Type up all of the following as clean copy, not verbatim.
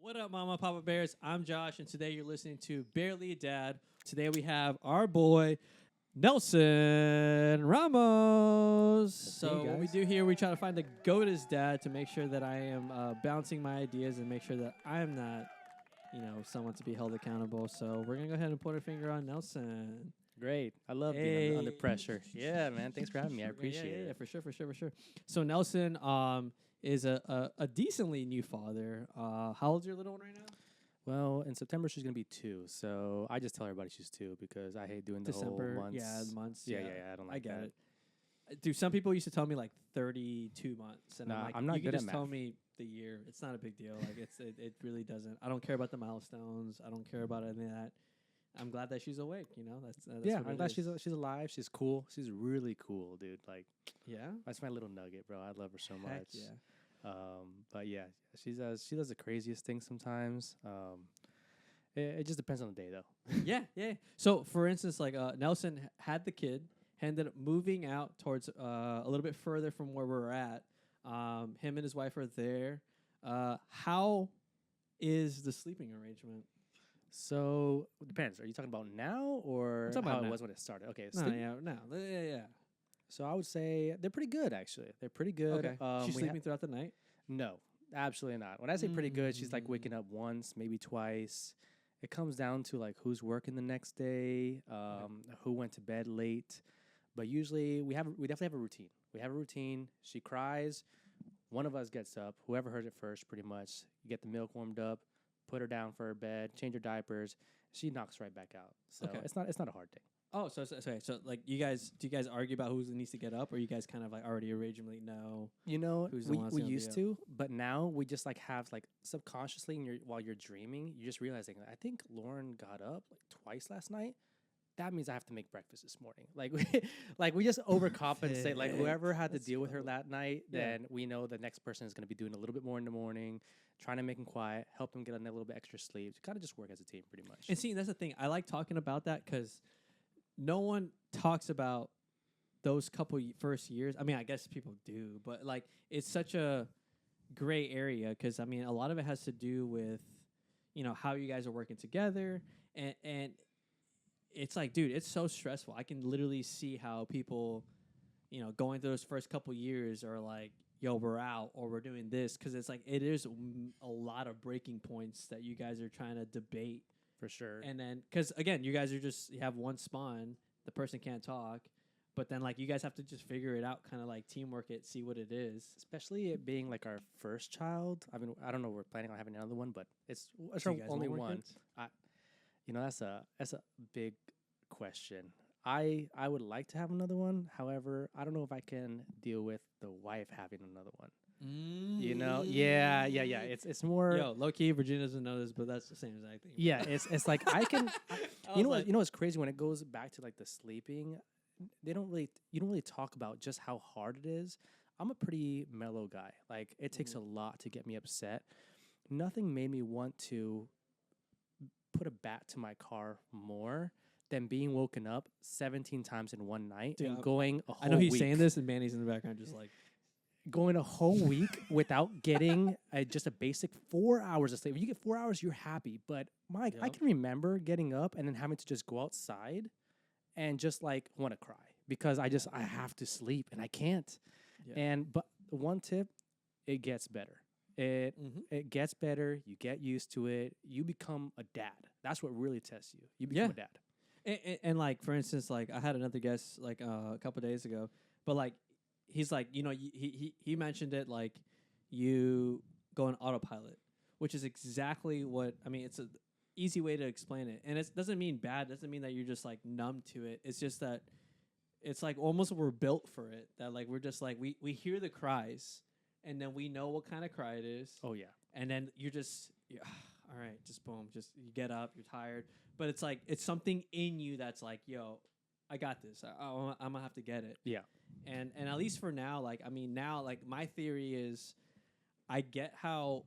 What up, Mama Papa Bears? I'm Josh, and today you're listening to Barely a Dad. Today we have our boy, Nelson Ramos. So what we do here, we try to find the GOATest dad to make sure that I am bouncing my ideas and make sure that I'm not, someone to be held accountable. So we're going to go ahead and put our finger on Nelson. Great. I love being under pressure. Yeah, man. Thanks for having me. I appreciate it. Yeah, for sure. So Nelson is a decently new father. How old's your little one right now? Well, in September, she's going to be 2. So I just tell everybody she's 2 because I hate doing the December, whole months. Yeah, months. Yeah. I don't like that. I get it. Dude, some people used to tell me like 32 months. And I'm not you good can at just math. tell me the year. It's not a big deal. Like it really doesn't. I don't care about the milestones. I don't care about any of that. I'm glad that she's awake. That's I'm glad she's alive. She's cool. She's really cool, dude. Like, yeah, that's my little nugget, bro. I love her so much. Yeah. But yeah, she does the craziest things sometimes. It just depends on the day, though. Yeah. So, for instance, like Nelson had the kid, ended up moving out towards a little bit further from where we're at. Him and his wife are there. How is the sleeping arrangement? So it depends. Are you talking about now or how it was when it started? Okay. Yeah. So I would say they're pretty good, actually. They're pretty good. Okay. She's sleeping throughout the night? No, absolutely not. When I say pretty good, she's like waking up once, maybe twice. It comes down to like who's working the next day, who went to bed late. But usually we definitely have a routine. We have a routine. She cries. One of us gets up. Whoever heard it first, pretty much. You get the milk warmed up. Put her down for her bed, change her diapers. She knocks right back out. So it's not a hard thing. Oh, so like do you guys argue about who needs to get up, or you guys kind of like already originally know? Who's the one we used to, but now we just like have like subconsciously while you're dreaming, you're just realizing I think Lauren got up like twice last night. That means I have to make breakfast this morning. Like we just overcompensate. Like whoever had to deal with her that night, then we know the next person is going to be doing a little bit more in the morning, trying to make them quiet, help them get a little bit extra sleep. Kind of just work as a team, pretty much. And see, that's the thing. I like talking about that because no one talks about those couple first years. I mean, I guess people do, but like it's such a gray area because I mean, a lot of it has to do with how you guys are working together and. It's like, dude, it's so stressful. I can literally see how people, going through those first couple years are like, yo, we're out or we're doing this. Because it's like, it is a lot of breaking points that you guys are trying to debate. For sure. And then, because again, you guys are you have one spawn. The person can't talk. But then, like, you guys have to just figure it out, kind of like teamwork it, see what it is. Especially it being like our first child. I mean, I don't know if we're planning on having another one, but it's our only one. That's a big question. I would like to have another one. However, I don't know if I can deal with the wife having another one. Yeah. It's more. Yo, low key, Virginia doesn't know this, but that's the same exact thing. Yeah, it's like I can. You know what's crazy when it goes back to like the sleeping. You don't really talk about just how hard it is. I'm a pretty mellow guy. Like it takes a lot to get me upset. Nothing made me want to put a bat to my car more than being woken up 17 times in one night. Dude, and going a whole week. I know he's saying this and Manny's in the background just like going a whole week without getting just a basic 4 hours of sleep. When you get 4 hours, you're happy. But Mike, I can remember getting up and then having to just go outside and just like want to cry because I have to sleep and I can't. Yeah. But one tip, it gets better. It gets better. You get used to it. You become a dad. That's what really tests you. You become a dad. And like, for instance, like I had another guest like a couple days ago, but like he's like, he mentioned it like you go on autopilot, which is exactly what I mean. It's an easy way to explain it, and it doesn't mean bad. It doesn't mean that you're just like numb to it. It's just that it's like almost we're built for it. That like we're just like we hear the cries. And then we know what kind of cry it is. Oh, yeah. And then you're just, all right, just boom. Just you get up, you're tired. But it's like, it's something in you that's like, yo, I got this. I'm going to have to get it. Yeah. And at least for now, like, I mean, now, like, my theory is I get how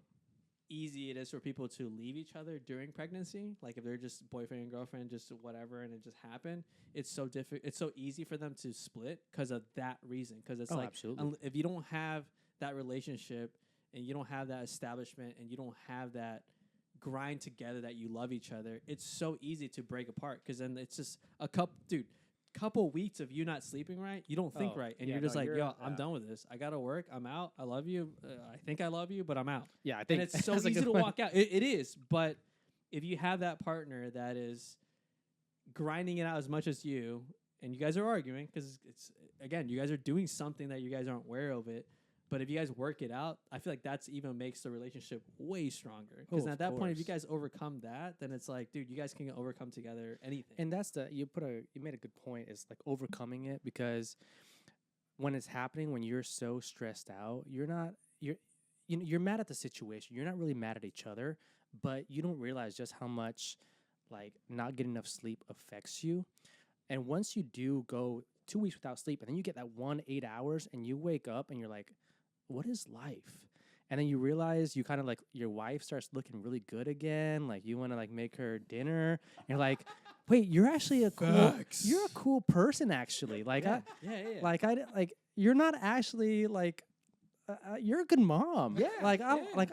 easy it is for people to leave each other during pregnancy. Like, if they're just boyfriend and girlfriend, just whatever, and it just happened, it's so difficult. It's so easy for them to split because of that reason. Because it's like, absolutely. If you don't have that relationship and you don't have that establishment and you don't have that grind together, that you love each other, it's so easy to break apart, because then it's just couple weeks of you not sleeping right, you don't think right, and you're just yo, I'm done with this. I gotta work. I'm out. I love you. I think I love you, but I'm out. Yeah, I think and it's so easy to walk out. It is, but if you have that partner that is grinding it out as much as you, and you guys are arguing, because it's, again, you guys are doing something that you guys aren't aware of it. But if you guys work it out, I feel like that's even makes the relationship way stronger. Because at that point, if you guys overcome that, then it's like, dude, you guys can overcome together anything. And that's you made a good point. It's like overcoming it, because when it's happening, when you're so stressed out, you're mad at the situation. You're not really mad at each other, but you don't realize just how much like not getting enough sleep affects you. And once you do go 2 weeks without sleep, and then you get that 8 hours, and you wake up and you're like, what is life? And then you realize you kind of like your wife starts looking really good again. Like you want to like make her dinner. And you're like, wait, you're actually you're a cool person actually. Like, you're not actually like, you're a good mom. Yeah. I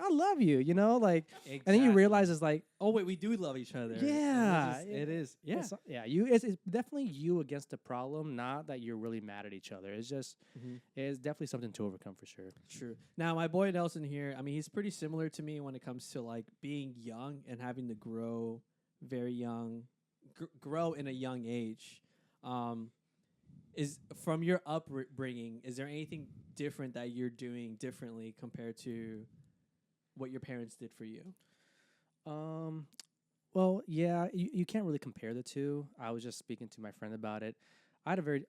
love you, like, exactly. And then you realize it's like, oh wait, we do love each other. Yeah. It is. Yeah. It's definitely you against the problem, not that you're really mad at each other. It's just, it's definitely something to overcome for sure. True. Now, my boy Nelson here, I mean, he's pretty similar to me when it comes to like being young and having to grow very young, grow in a young age. Is from your upbringing, is there anything different that you're doing differently compared to what your parents did for you? Well, yeah, you can't really compare the two. I was just speaking to my friend about it. I had a very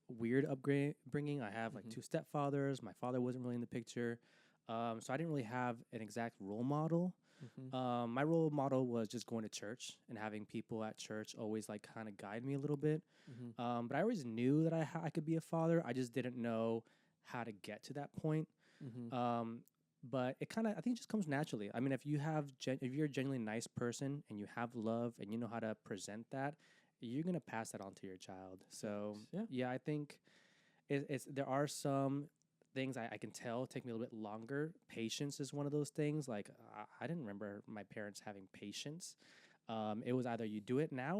weird upbringing. I have like 2 stepfathers. My father wasn't really in the picture. So I didn't really have an exact role model. My role model was just going to church and having people at church always like kind of guide me a little bit. But I always knew that I could be a father. I just didn't know how to get to that point. But it kind of, I think, just comes naturally. I mean, if you're a genuinely nice person and you have love and you know how to present that, you're gonna pass that on to your child. So yeah, I think there are some things I can tell take me a little bit longer. Patience is one of those things. Like I didn't remember my parents having patience. It was either you do it now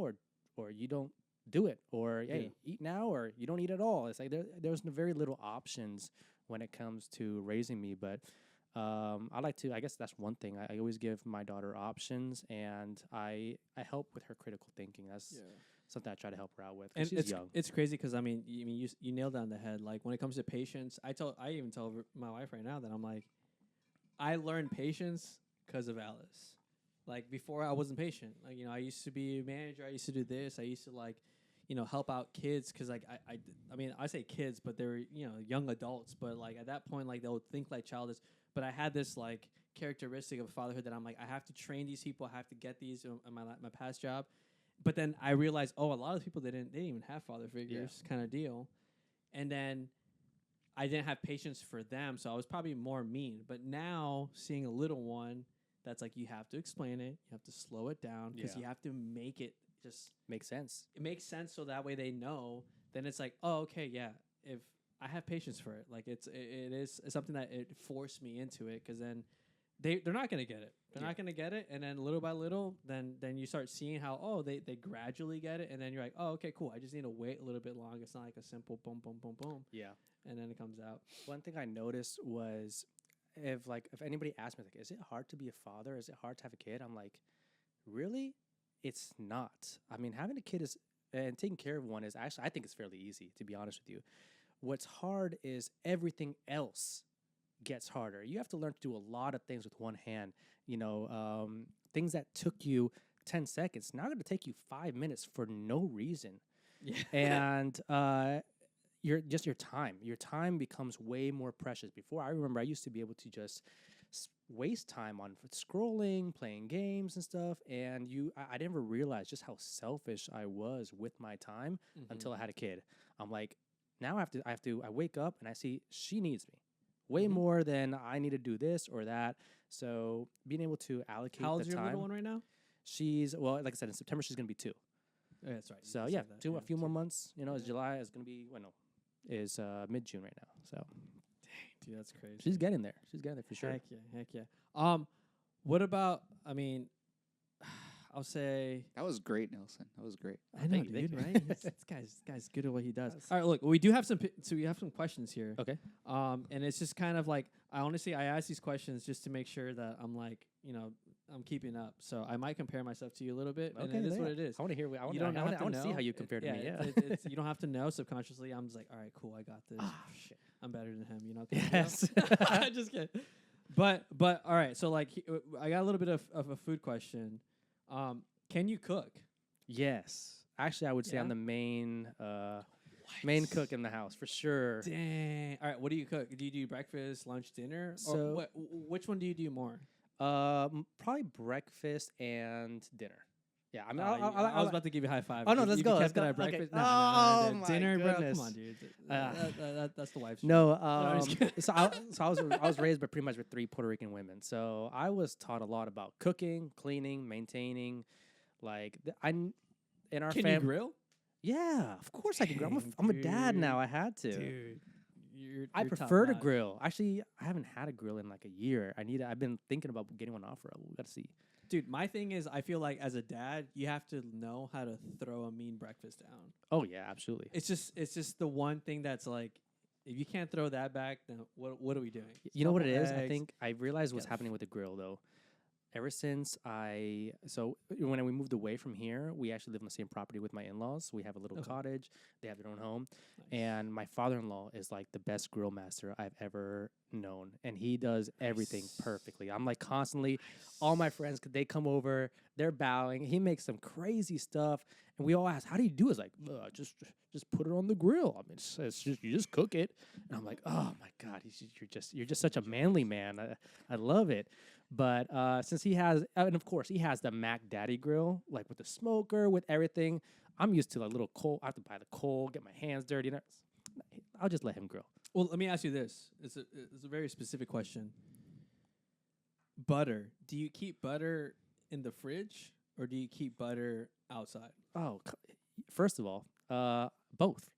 or you don't do it, or hey, eat now or you don't eat at all. It's like there's very little options when it comes to raising me. But I guess that's one thing. I always give my daughter options, and I help with her critical thinking. That's something I try to help her out with. And she's young. It's crazy because I mean you nailed it on the head. Like when it comes to patience, I even tell my wife right now that I'm like, I learned patience because of Alice. Like before, I wasn't patient. Like I used to be a manager. I used to do this. I used to like, help out kids because like I mean I say kids, but they're young adults. But like at that point, like they'll think like childish. But I had this like characteristic of fatherhood that I'm like, I have to train these people. I have to get these in my past job. But then I realized, a lot of people they didn't even have father figures, kind of deal. And then I didn't have patience for them, so I was probably more mean. But now seeing a little one, that's like you have to explain it, you have to slow it down because you have to make it just make sense. It makes sense so that way they know. Then it's like, oh, okay, yeah. If I have patience for it, like it is something that it forced me into it because then they're not gonna get it. They're not gonna get it, and then little by little, then you start seeing how they gradually get it, and then you're like, oh, okay, cool. I just need to wait a little bit longer. It's not like a simple boom, boom, boom, boom. Yeah, and then it comes out. One thing I noticed was if anybody asked me like, is it hard to be a father? Is it hard to have a kid? I'm like, really? It's not. I mean, having a kid and taking care of one is actually, I think it's fairly easy, to be honest with you. What's hard is everything else gets harder. You have to learn to do a lot of things with one hand. Things that took you 10 seconds now going to take you 5 minutes for no reason. Yeah. And your time becomes way more precious. Before, I remember I used to be able to just waste time on scrolling, playing games and stuff, and I never realized just how selfish I was with my time until I had a kid. I'm like, now I wake up and I see she needs me way more than I need to do this or that. So being able to allocate the time. How old is your little one right now? She's, like I said, in September she's going to be 2. Oh, that's right. So yeah, a few more months. It's July. It's going to be is mid-June right now. So, dang, dude, that's crazy. She's getting there. She's getting there for sure. Heck yeah. What about? I mean, I'll say. That was great, Nelson. That was great. I know, Thank you, dude. thank you. Right? This guy's good at what he does. All right, look, we do have so we have some questions here. Okay. And it's just kind of like I ask these questions just to make sure that I'm like, I'm keeping up. So I might compare myself to you a little bit, and it is what it is. I want to hear. I You don't have want to to see know. how you compare to me. Yeah. It's, you don't have to know. Subconsciously, I'm just like, all right, cool, I got this. Shit. I'm better than him. Yes. Just kidding. But all right. So like, I got a little bit of a food question. Can you cook? Yes. Actually, I would say Yeah? I'm the main cook in the house for sure. Dang. All right. What do you cook? Do you do breakfast, lunch, dinner? So- or which one do you do more? Probably breakfast and dinner. Yeah, I mean, I was about to give you a high five. Oh, no, You- let's you go, kept let's go. it at Okay. breakfast. Oh, No, my dinner, bro. goodness. Come on, dude. That's the wife's. No, I'm just kidding. so I was raised by pretty much with 3 Puerto Rican women. So I was taught a lot about cooking, cleaning, maintaining. Like in our Can you family. grill? Yeah, of course I can grill. Dang, I'm a dad now. dude. I had to. Dude, I you're prefer to top-notch. grill. Actually, I haven't had a grill in like a year. I've been thinking about getting one offer. We got to see. Dude, my thing is, I feel like as a dad, you have to know how to throw a mean breakfast down. Oh yeah, absolutely. It's just the one thing that's like, if you can't throw that back, then what are we doing? You know what it is? I Eggs. think I realized what's gotta happening with the grill though. Ever since when we moved away from here, we actually live on the same property with my in-laws. We have a little Okay. cottage. They have their own home. Nice. And my father-in-law is like the best grill master I've ever known. And he does everything Nice. perfectly. I'm like constantly, all my friends, they come over, they're bowing. He makes some crazy stuff. And we all ask, how do you do it? It's like, just put it on the grill. I mean, it's just, you just cook it. And I'm like, oh my God, you're just such a manly man. I love it. But since he has, and of course he has the Mac Daddy grill, like with the smoker, with everything. I'm used to like little coal. I have to buy the coal, get my hands dirty. I'll just let him grill. Well, let me ask you this. It's a very specific question. Butter. Do you keep butter in the fridge or do you keep butter outside? Oh, first of all, both.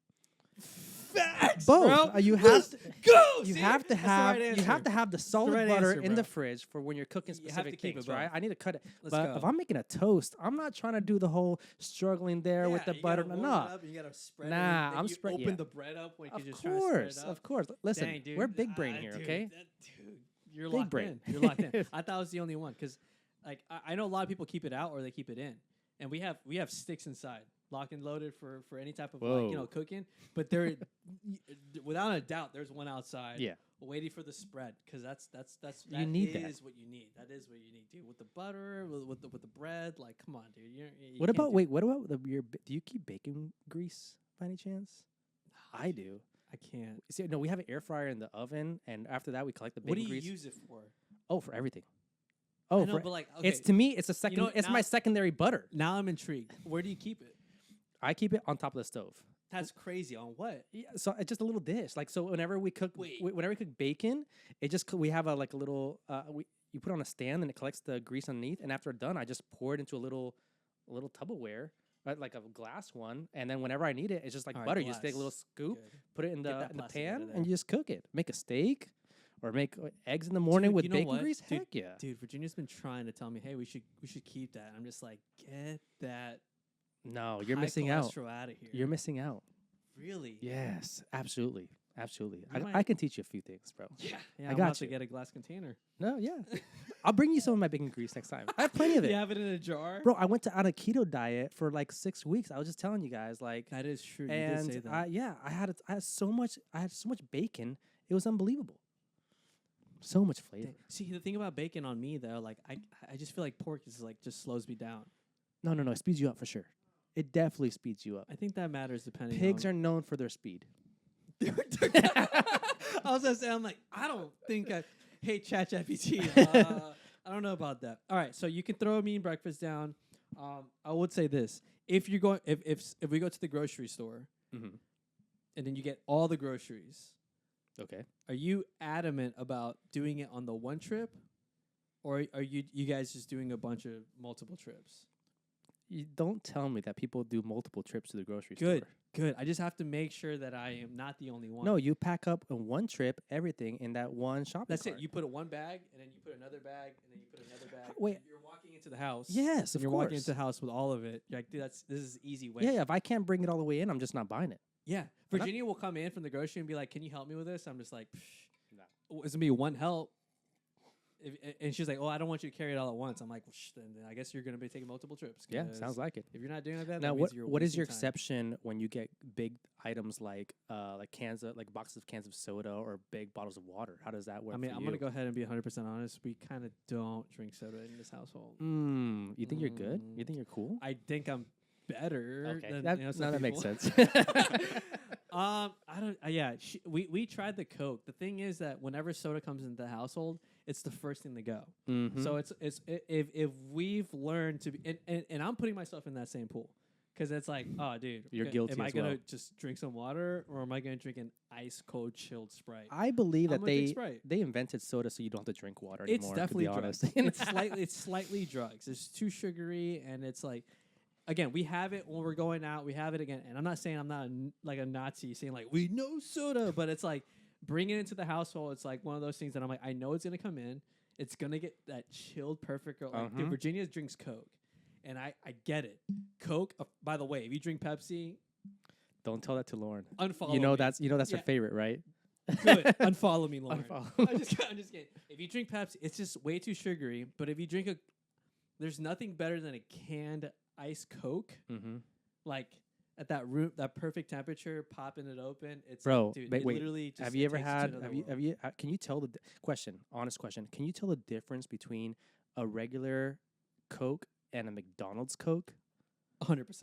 Facts, Both. bro. You have to. Go. You See? have to That's the have right you have answer. to have the solid right butter answer, in bro. the fridge for when you're cooking You have to specific keep things, it right? both. I need to cut it. Let's but go. if I'm making a toast, I'm not trying to do the whole struggling there with the you butter. gotta warm it No, up and you gotta spread Nah, it. Then I'm you spread- Open yeah. the bread up when you of just try to spread course, it up. of course. Listen, Dang, dude. we're big brain here, Dude, okay? Dude, you're Big locked brain. in. You're locked in. I thought I was the only one because, like, I know a lot of people keep it out or they keep it in, and we have sticks inside, lock and loaded for any type of Whoa. cooking. But there, without a doubt, there's one outside. Yeah. Waiting for the spread because that's You need that. is what you need. That is what you need, dude. With the butter, with the bread, like, come on, dude. You What can't about do- wait? What about do you keep bacon grease by any chance? I do. I can't. See, no, we have an air fryer in the oven, and after that, we collect the What bacon do you grease. use it for? Oh, for everything. I Oh, know, but like, okay, it's to me, it's a second. what? It's Now- my secondary butter. now I'm intrigued. Where do you keep it? I keep it on top of the stove. That's crazy. On what? Yeah, so it's just a little dish. Like so, whenever we cook, Wait. whenever we cook bacon, it just we have a little. You put it on a stand and it collects the grease underneath. And after it's done, I just pour it into a little Tupperware, right, like a glass one. And then whenever I need it, it's just like All right, butter. You just take a little glass. scoop, Good. put it in Get the that plastic out of pan, there. and you just cook it. Make a steak, or make eggs in the morning Dude, with you know bacon what? grease. Dude, Heck yeah. Dude, Virginia's been trying to tell me, hey, we should keep that. I'm just like, get that. No, you're high missing out. cholesterol out of here. You're missing out. Really? Yes, absolutely. Absolutely. You I might- can teach you a few things, bro. Yeah. I I'm got about to you. get a glass container. No, yeah. I'll bring you some of my bacon grease next time. I have plenty of it. You have it in a jar? Bro, I went on a keto diet for like 6 weeks. I was just telling you guys, like, That is true. You and did say that. I had so much bacon. It was unbelievable. So much flavor. See, the thing about bacon on me, though, like, I just feel like pork is like just slows me down. No, it speeds you up for sure. It definitely speeds you up. I think that matters depending Pigs on... are known for their speed. I was gonna say, I'm like, I don't think hey, ChatGPT. I don't know about that. All right, so you can throw a mean breakfast down. I would say this: if you're going, if we go to the grocery store, Mm-hmm. and then you get all the groceries, Okay. are you adamant about doing it on the one trip, or are you guys just doing a bunch of multiple trips? You don't tell me that people do multiple trips to the grocery Good, store. good. I just have to make sure that I am not the only one. No, you pack up in one trip everything in that one shopping That's cart. it. You put it one bag, and then you put another bag, and then you put another bag. Wait. You're walking into the house. Yes, and of you're course. walking into the house with all of it. You're like, dude, this is easy way. Yeah, if I can't bring it all the way in, I'm just not buying it. Yeah. But Virginia will come in from the grocery and be like, "Can you help me with this?" I'm just like, No. "It's gonna be one help." And she's like, "Oh, I don't want you to carry it all at once." I'm like, well, then I guess you're gonna be taking multiple trips. Yeah, 'cause sounds like it. If you're not doing that, Now, that means you're what is wasting your time. exception when you get big items like cans of like boxes of cans of soda or big bottles of water? How does that work? I mean, for I'm you? gonna go ahead and be 100% honest. We kind of don't drink soda in this household. You think you're good? You think you're cool? I think I'm better. Okay, Than, that, you know, some now that makes people. sense. I don't. Yeah, we tried the Coke. The thing is that whenever soda comes into the household, it's the first thing to go. Mhm. So if we've learned to be, and I'm putting myself in that same pool, because it's like, oh, dude, You're guilty Am I as gonna well. just drink some water, or am I gonna drink an ice cold chilled Sprite? I believe I'm that gonna drink Sprite. they invented soda so you don't have to drink water It's anymore. definitely to be honest. drugs. It's slightly drugs. It's too sugary, and it's like, again, we have it when we're going out. We have it again, and I'm not saying I'm not like a Nazi saying like we know soda, but it's like bringing it into the household. It's like one of those things that I'm like, I know it's gonna come in. It's gonna get that chilled perfect. Like, dude, Virginia drinks Coke, and I get it. Coke. By the way, if you drink Pepsi, Don't tell that to Lauren. unfollow. You know me. that's her Yeah. favorite, right? Good. Unfollow me, Lauren. Unfollow. I'm just kidding. If you drink Pepsi, it's just way too sugary. But if you drink there's nothing better than a canned iced Coke. Mm-hmm. Like at that perfect temperature, popping it open. It's Bro, like, dude, wait, it wait. literally just Have you ever takes to had? another Have world. you? Can you tell honest question? Can you tell the difference between a regular Coke and a McDonald's Coke? 100%.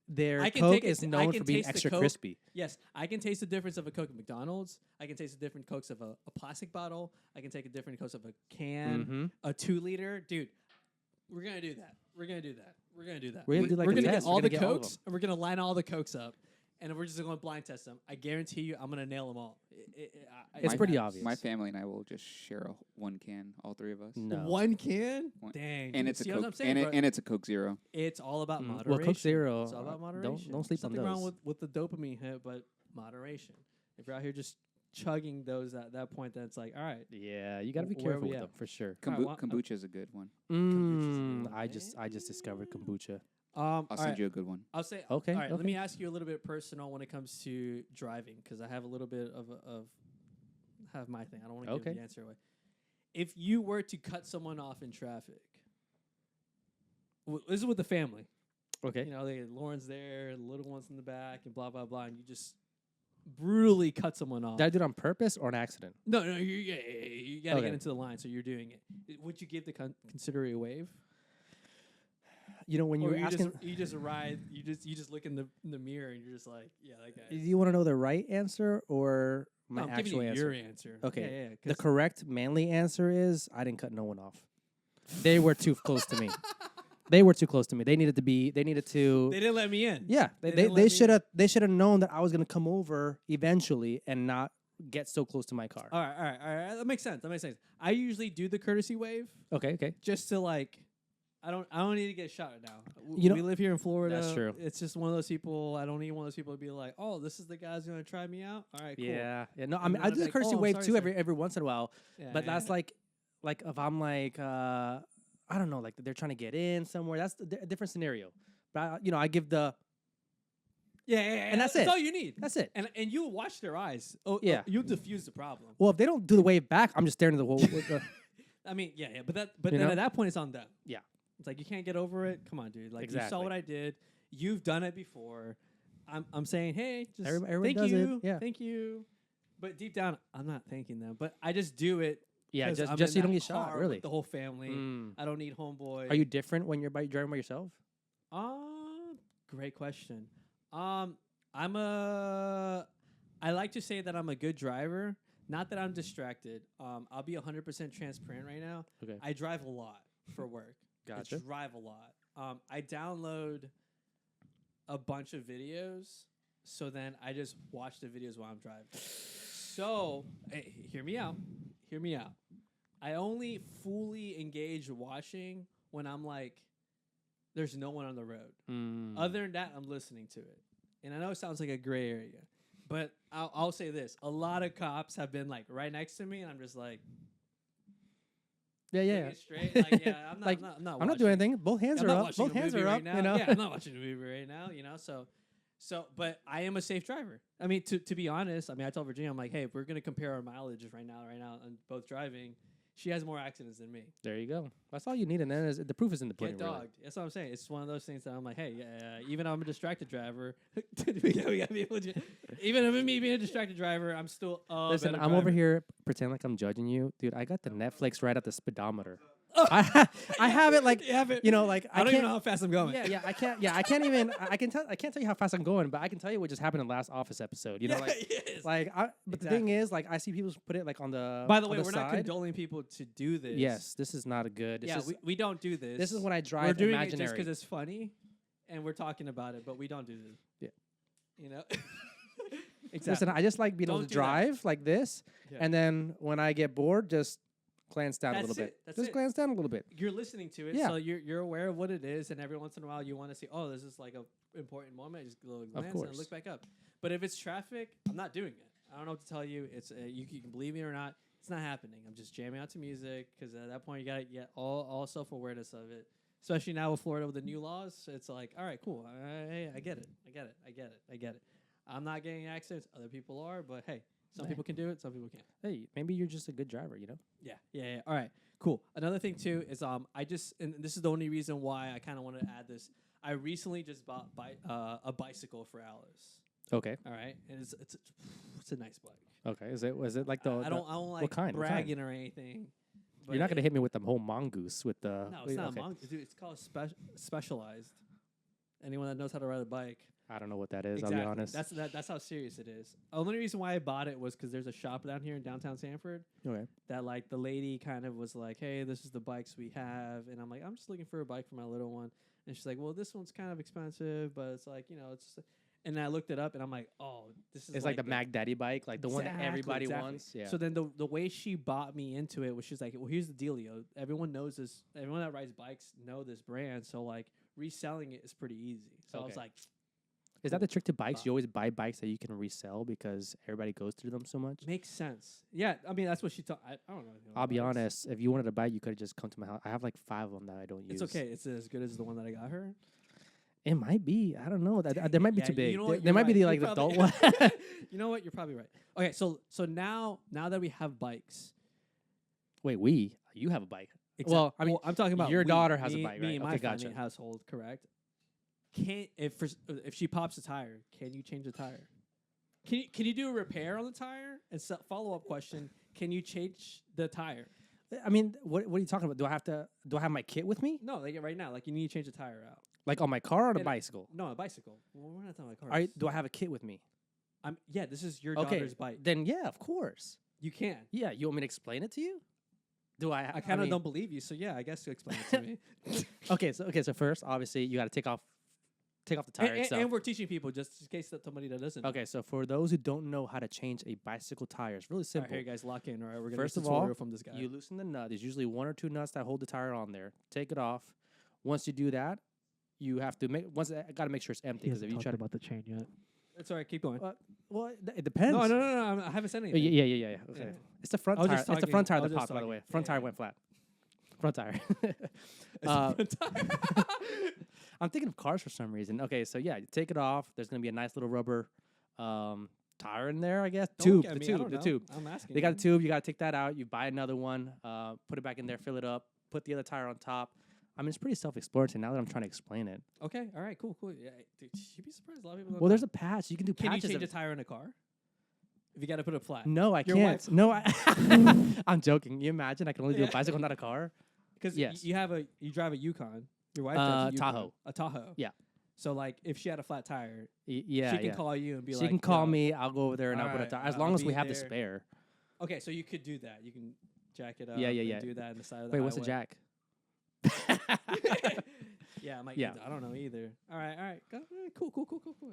Their I can Coke take it- is I known can for being taste the extra Coke. crispy. Yes, I can taste the difference of a Coke at McDonald's. I can taste the different Cokes of a plastic bottle. I can take a different Cokes of a can, Mhm. a 2-liter. Dude, we're gonna do that. We're gonna do that. We're gonna do that. We're gonna do like we're a gonna test. get We're all gonna the get all of Cokes, and we're gonna line all the Cokes up, and we're just gonna blind test them. I guarantee you, I'm gonna nail them all. It's pretty obvious. My family and I will just share one can, all three of us. No. One can? One- Dang. And dude, it's a see what I'm Coke, saying, bro? and it's a Coke Zero. It's all about moderation. Well, Coke Zero, It's all about don't moderation. sleep There's on nothing wrong those. with the dopamine hit, but moderation. If you're out here just chugging those at that point, then it's like, all right. Yeah, you gotta be Where are careful we with at? them for sure. All right, well, Kombucha is a good one. Kombucha's I just discovered kombucha. All I'll send right, you a good one. I'll say. Okay, All right. Let okay. me ask you a little bit personal when it comes to driving, because I have a little bit of have my thing. I don't want to Okay. give the answer away. If you were to cut someone off in traffic, this is with the family. Okay. You know, Lauren's there, the little one's in the back, and blah blah blah, and you just brutally cut someone off. Did I do it on purpose or an accident? No, you got to Okay. get into the line, so you're doing it. Would you give the considerate wave? You know, when you Or were asking, you just ride, you just look in the mirror, and you're just like, yeah, that guy. do you want to know the right answer or my No, I'm actual giving you answer? your answer. Okay. Yeah, The correct manly answer is I didn't cut no one off. They were too close to me. They were too close to me. They needed to. They didn't let me in. Yeah, didn't let me they should have known that I was gonna come over eventually and not get so close to my car. All right. That makes sense. I usually do the courtesy wave Okay. just to like. I don't need to get shot right now. You know- we live here in Florida. That's true. It's just one of those people. I don't need one of those people to be like, oh, this is the guy who's gonna try me out. All right, cool. Yeah. No, I And mean then I I'd do be the like, courtesy "Oh, I'm wave sorry, too sir." every once in a while, Yeah, but yeah, that's yeah. like if I'm like I don't know, like they're trying to get in somewhere. That's a different scenario. But I give the yeah, and that's That's it. all you need. that's it. And you'll watch their eyes. Oh, Yeah. you'll diffuse the problem. Well, if they don't do the wave back, I'm just staring at the whole. I mean, yeah, but You then know? at that point it's on them. Yeah. It's like you can't get over it. Come on, dude. Like you saw Exactly. what I did. You've done it before. I'm saying, hey, just Everybody thank does it, you, yeah. thank you. But deep down, I'm not thanking them. But I just do it. Yeah, 'cause I'm just in so you don't that get shot. car Really. with the whole family. Mm. I don't need homeboy. Are you different when you're driving by yourself? Great question. I like to say that I'm a good driver. Not that I'm distracted. I'll be 100% transparent right now. Okay. I drive a lot for work. Gotcha. I drive a lot. I download a bunch of videos, so then I just watch the videos while I'm driving. So, hey, hear me out. Hear me out. I only fully engage watching when I'm like there's no one on the road. Mm. Other than that, I'm listening to it. And I know it sounds like a gray area, but I'll say this: a lot of cops have been like right next to me, and I'm just like, Yeah, looking yeah. straight. Like, yeah, I'm not. Like, I'm not I'm not doing watching- anything. Both hands I'm are not up. watching Both a hands movie are right up. now. You know. Yeah, I'm not watching a movie right now. You know, so, but I am a safe driver. I mean, to be honest, I mean, I told Virginia, I'm like, hey, if we're gonna compare our mileages right now, on both driving, she has more accidents than me. There you go. That's all you need, and then the proof is in the pudding. Get Really. dogged. That's what I'm saying. It's one of those things that I'm like, hey, even though I'm a distracted driver, we gotta be able to. Even if me being a distracted driver, I'm still. Listen, better I'm over driver. here pretending like I'm judging you, dude. I got the Netflix right at the speedometer. I have it like You have it. you know, like I don't can't. even know how fast I'm going. Yeah, I can't. Yeah, I can't even. I can't tell you how fast I'm going, but I can tell you what just happened in the last Office episode. You know, like, yes. but the thing is, like, I see people put it like on the. By the on way, we're not side. condoning people to do this. Yes, this is not a good. This Yeah, is, we don't do this. this is when I we're drive doing imaginary. it just because it's funny, and we're talking about it, but we don't do this. Yeah. You know. Listen, exactly. I just like being able Don't to do that. drive like this, Yeah. and then when I get bored, just glance down a That's little it. bit. That's Just it. glance down a little bit. You're listening to it, Yeah. so you're aware of what it is, and every once in a while you want to see, oh, this is like a important moment. I just a little glance and course. look back up. But if it's traffic, I'm not doing it. I don't know what to tell you. It's you can believe me or not. It's not happening. I'm just jamming out to music because at that point you gotta get all self awareness of it. Especially now with Florida with the new laws, it's like, all right, cool. Hey, I get it. I'm not getting accidents. Other people are, but hey, some Yeah. people can do it. Some people can't. Hey, maybe you're just a good driver, you know? Yeah. All right, cool. Another thing too is and this is the only reason why I kind of wanted to add this. I recently just bought a bicycle for Alice. Okay. All right, and it's a nice bike. Okay. Was it like the? I don't like kind? What kind? bragging or anything. You're not gonna hit me with the whole mongoose with the. No, it's not okay. a monk. Dude, it's called Specialized. Anyone that knows how to ride a bike. I don't know what that is. Exactly. I'll be honest. That's how serious it is. The only reason why I bought it was because there's a shop down here in downtown Sanford Okay. that like the lady kind of was like, hey, this is the bikes we have, and I'm like, I'm just looking for a bike for my little one, and she's like, well, this one's kind of expensive, but it's like, you know, it's just and I looked it up and I'm like, oh, this is It's like the Mac Daddy bike, like the one that Exactly, everybody exactly. wants. Yeah. So then the way she bought me into it was she's like, well, here's the dealio. Everyone knows this. Everyone that rides bikes know this brand. So like reselling it is pretty easy. So I was Okay. like, Is that the trick to bikes? You always buy bikes that you can resell because everybody goes through them so much. makes sense. Yeah, I mean that's what she taught. I don't know. anything about I'll be bikes. honest. If you wanted a bike, you could have just come to my house. I have like 5 of them that I don't use. It's okay. It's as good as the one that I got her. It might be. I don't know. They might be Yeah, too big. You know They what? there might be the You're like the probably- adult one. You know what? You're probably right. Okay, so now that we have bikes. Wait, you have a bike. Well, I mean, I'm talking about your we, daughter has a me- bike, Me right? and Okay, my gotcha. family household, correct? If she pops a tire, can you change the tire? Can you do a repair on the tire? And follow up question: can you change the tire? I mean, what are you talking about? Do I have my kit with me? No, like right now, like you need to change the tire out. Like on my car or on a And- bicycle? No, a bicycle. Well, we're not talking about cars. Do I have a kit with me? Yeah, this is your Okay, daughter's bike. then yeah, of course. You can. Yeah, you want me to explain it to you? Do I? I kind of mean- don't believe you, so yeah, I guess you explain it to me. Okay, so first, obviously, you got to take off the tire itself. and we're teaching people just in case that somebody that doesn't. know. Okay, so for those who don't know how to change a bicycle tire, it's really All right, simple. here, guys, lock in. All right, we're gonna First get a of all, tutorial from this guy. You loosen the nut. There's usually 1 or 2 nuts that hold the tire on there. Take it off. Once you do that, you have to got to make sure it's empty because if you try to, about the chain yet. It's all right. Keep going. well, it depends. No. I haven't said anything. Yeah. Okay. Yeah. It's the front I was tire. just It's the talking- front tire I was that just popped, by the talking. way. Front Yeah, tire yeah. went flat. Front tire. It's Uh, the front tire. I'm thinking of cars for some reason. Okay, so yeah, you take it off. There's gonna be a nice little rubber tire in there, I guess. Don't look Tube, at the me, I tube, don't the know. tube. I'm asking. They got a you. tube. You gotta take that out. You buy another one. Put it back in there. Fill it up. Put the other tire on top. I mean, it's pretty self-explanatory now that I'm trying to explain it. Okay. All right. Cool. Yeah. Dude, you'd be surprised. A lot of people. Don't Well, know. there's a patch. You can do Can you patches. change a of- tire in a car? If you got to put it flat. No, I Your can't. wife- No, I'm joking. You imagine I can only do a Yeah. bicycle, not a car. Because Yes. you drive a Yukon. Your wife drives a Yukon. Tahoe. A Tahoe. Yeah. So like, if she had a flat tire, Yeah, she can yeah. call you and be She like, can call "Yo." me. I'll go over there and I'll put a Alright, tire. As I'll long as be we have the there. spare. Okay, so you could do that. You can jack it up. Yeah, and yeah. Do that in the side of the Wait, what's a highway. jack? Yeah, Yeah. I don't know either. All right. Cool.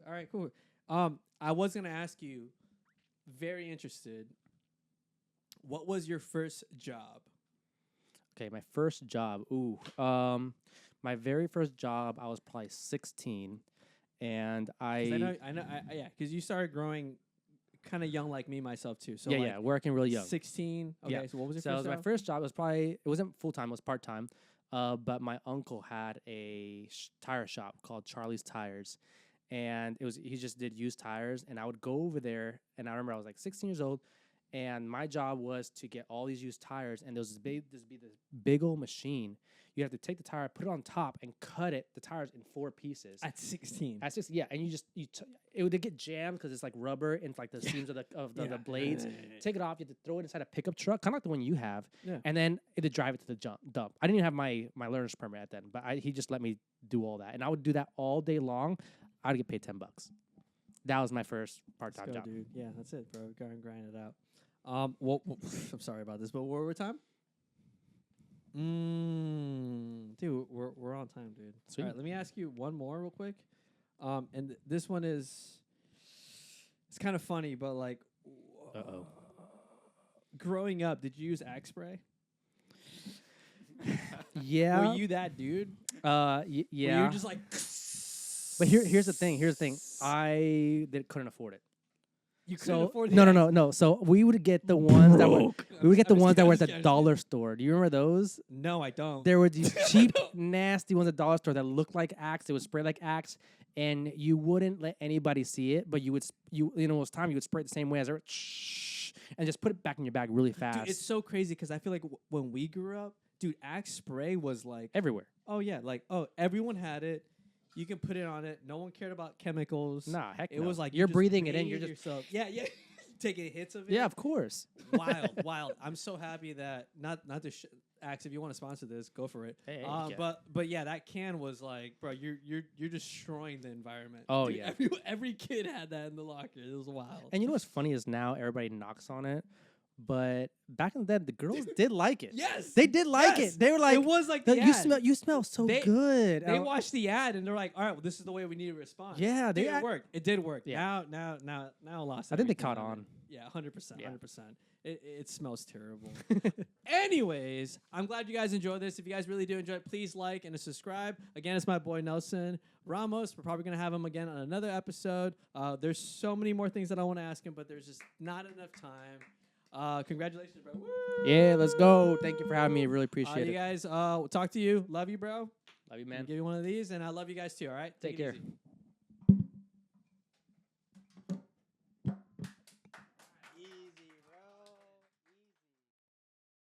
All right, cool. I was gonna ask you, very interested. What was your first job? Okay, my first job. Ooh. My very first job, I was probably 16, and 'Cause I know, yeah, because you started growing kind of young like me myself too. So like working really young. 16. Okay, Yeah. so what was your So it first was my job? first job. It was probably it wasn't full time. It was part time. But my uncle had a tire shop called Charlie's Tires, and he just did used tires. And I would go over there, and I remember I was like 16 years old, and my job was to get all these used tires. And there was this big old machine. You have to take the tire, put it on top, and cut the tires in 4 pieces. At 16. Yeah, and it would get jammed because it's like rubber and like the seams of the blades. Take it off, you have to throw it inside a pickup truck, kind of like the one you have, and then it would drive it to the dump. I didn't even have my learner's permit at then, but he just let me do all that, and I would do that all day long. I'd get paid $10. That was my first part-time job. Dude. Yeah, that's it, bro. Go and grind it out. Well, I'm sorry about this, but what were time? Dude, we're on time, dude. Sweet. All right, let me ask you one more real quick. And this one it's kind of funny, but like, growing up, did you use Axe spray? Yeah. Were you that dude? Yeah. Where you were just like. But here's the thing. I couldn't afford it. You couldn't afford the No. So we would get the ones that were at the dollar store. Do you remember those? No, I don't. There were these cheap, nasty ones at the dollar store that looked like Axe. It would spray like Axe, and you wouldn't let anybody see it. But it was time you would spray it the same way as it, and just put it back in your bag really fast. Dude, it's so crazy because I feel like when we grew up, dude, Axe spray was like everywhere. Oh yeah, like everyone had it. You can put it on it. No one cared about chemicals. Nah, heck it no. was like you're breathing it in. You're just yourself. Yeah. Taking hits of it. Yeah, of course. Wild. I'm so happy that not to Axe. If you want to sponsor this, go for it. Hey, but yeah, that can was like, bro, you're destroying the environment. Oh Dude, yeah. Every kid had that in the locker. It was wild. And you know what's funny is now everybody knocks on it. But back in the day, the girls did like it. Yes, they did like it. They were like, it was like the you smell so good. They watched the ad and they're like, all right, well, this is the way we need to respond. Yeah, it worked. It did work. Yeah. Now, I lost. I think they caught on. Yeah, 100%. 100%. It smells terrible. Anyways, I'm glad you guys enjoyed this. If you guys really do enjoy it, please like and subscribe. Again, it's my boy Nelson Ramos. We're probably gonna have him again on another episode. There's so many more things that I want to ask him, but there's just not enough time. Congratulations, bro. Woo! Yeah, let's go. Thank you for having me. Really appreciate it. You guys, we'll talk to you. Love you, bro. Love you, man. I'll give you one of these, and I love you guys too, all right? Take care. Easy.